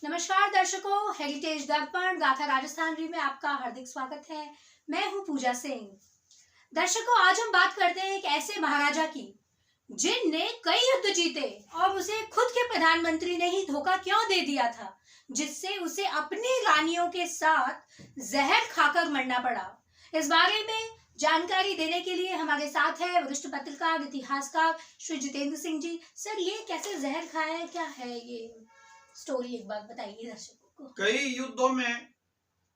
नमस्कार दर्शकों, हेरिटेज दर्पण गाथा राजस्थान री में आपका हार्दिक स्वागत है। मैं हूं पूजा सिंह। दर्शकों, आज हम बात करते हैं एक ऐसे महाराजा की जिनने कई युद्ध जीते और उसे खुद के प्रधानमंत्री ने ही धोखा क्यों दे दिया था, जिससे उसे अपनी रानियों के साथ जहर खाकर मरना पड़ा। इस बारे में जानकारी देने के लिए हमारे साथ है वरिष्ठ पत्रकार इतिहासकार श्री जितेंद्र सिंह जी। सर, ये कैसे जहर खाया है, क्या है ये स्टोरी, एक बार बताइए दर्शकों को। कई युद्धों में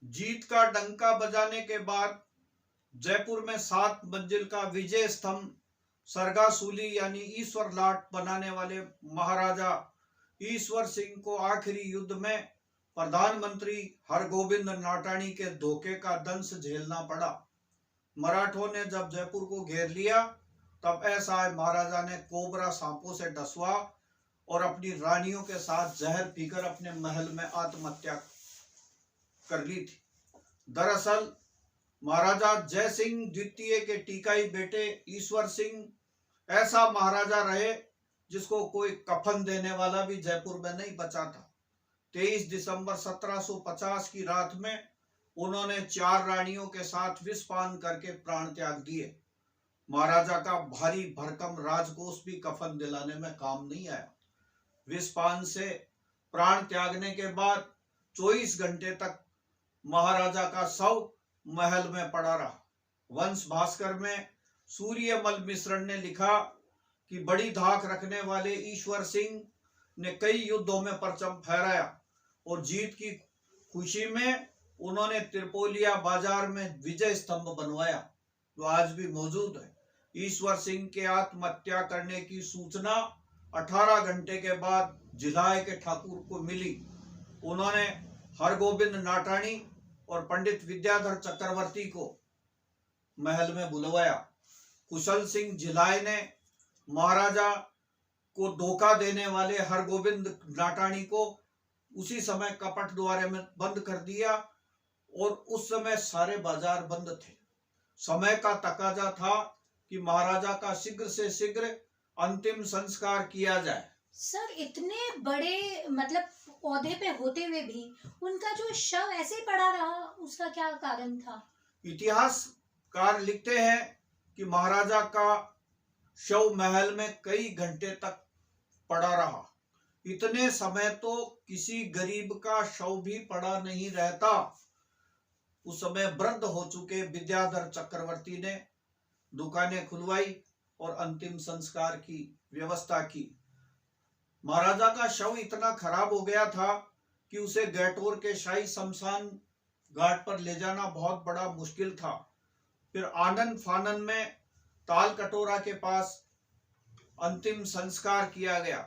जीत का डंका बजाने के बाद जयपुर में 7 मंजिल का विजय स्तंभ सरगासूली यानी ईश्वर लाट बनाने वाले महाराजा ईश्वर सिंह को आखिरी युद्ध में प्रधानमंत्री हरगोविंद नाटाणी के धोखे का दंश झेलना पड़ा। मराठों ने जब जयपुर को घेर लिया तब ऐसा महाराजा ने कोबरा सांपों से डसवा और अपनी रानियों के साथ जहर पीकर अपने महल में आत्महत्या कर ली थी। दरअसल महाराजा जय सिंह द्वितीय के टीकाई बेटे ईश्वर सिंह ऐसा महाराजा रहे जिसको कोई कफन देने वाला भी जयपुर में नहीं बचा था। 23 दिसंबर 1750 की रात में उन्होंने 4 रानियों के साथ विषपान करके प्राण त्याग दिए। महाराजा का भारी भरकम राजकोष भी कफन दिलाने में काम नहीं आया। विषपान से प्राण त्यागने के बाद 24 घंटे तक महाराजा का शव महल में पड़ा रहा। वंश भास्कर में सूर्यमल मिश्रण ने लिखा कि बड़ी धाक रखने वाले ईश्वर सिंह ने कई युद्धों में परचम फहराया और जीत की खुशी में उन्होंने त्रिपोलिया बाजार में विजय स्तंभ बनवाया, जो आज भी मौजूद है। ईश्वर सिंह के आत्महत्या करने की सूचना 18 घंटे के बाद जिलाए के ठाकुर को मिली। उन्होंने हरगोविंद नाटाणी और पंडित विद्याधर चक्रवर्ती को महल में बुलवाया। कुशल सिंह जिलाए ने महाराजा को धोखा देने वाले हरगोविंद नाटाणी को उसी समय कपट द्वारे में बंद कर दिया और उस समय सारे बाजार बंद थे। समय का तकाजा था कि महाराजा का शीघ्र से शीघ्र अंतिम संस्कार किया जाए। सर, इतने बड़े ओहदे पे होते हुए भी उनका जो शव ऐसे ही पड़ा रहा, उसका क्या कारण था? इतिहासकार लिखते हैं कि महाराजा का शव महल में कई घंटे तक पड़ा रहा। इतने समय तो किसी गरीब का शव भी पड़ा नहीं रहता। उस समय वृद्ध हो चुके विद्याधर चक्रवर्ती ने दुकानें खुलवाई और अंतिम संस्कार की व्यवस्था की। महाराजा का शव इतना खराब हो गया था कि उसे गैटोर के शाही शमशान घाट पर ले जाना बहुत बड़ा मुश्किल था। फिर आनन फानन में ताल कटोरा के पास अंतिम संस्कार किया गया।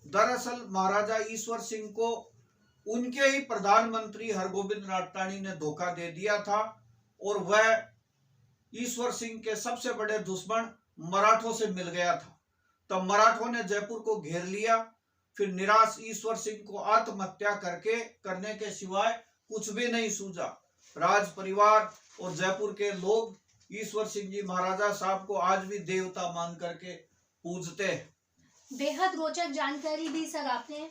दरअसल महाराजा ईश्वर सिंह को उनके ही प्रधानमंत्री हरगोविंद नाटाणी ने धोखा दे दिया था और वह ईश्वर सिंह के सबसे बड़े दुश्मन मराठों से मिल गया था। तब मराठों ने जयपुर को घेर लिया। फिर निराश ईश्वर सिंह को आत्महत्या करने के सिवाय कुछ भी नहीं सूझा। राज परिवार और जयपुर के लोग ईश्वर सिंह जी महाराजा साहब को आज भी देवता मान करके पूजते हैं। बेहद रोचक जानकारी दी सर आपने।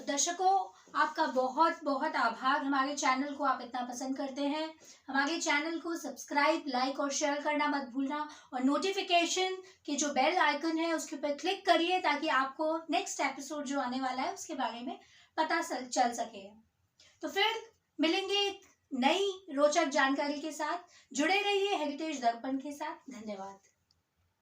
दर्शकों, आपका बहुत बहुत आभार। हमारे चैनल को आप इतना पसंद करते हैं। हमारे चैनल को सब्सक्राइब, लाइक और शेयर करना मत भूलना और नोटिफिकेशन की जो बेल आइकन है उसके ऊपर क्लिक करिए ताकि आपको नेक्स्ट एपिसोड जो आने वाला है उसके बारे में पता चल सके। तो फिर मिलेंगे एक नई रोचक जानकारी के साथ। जुड़े रहिए हेरिटेज दर्पण के साथ। धन्यवाद।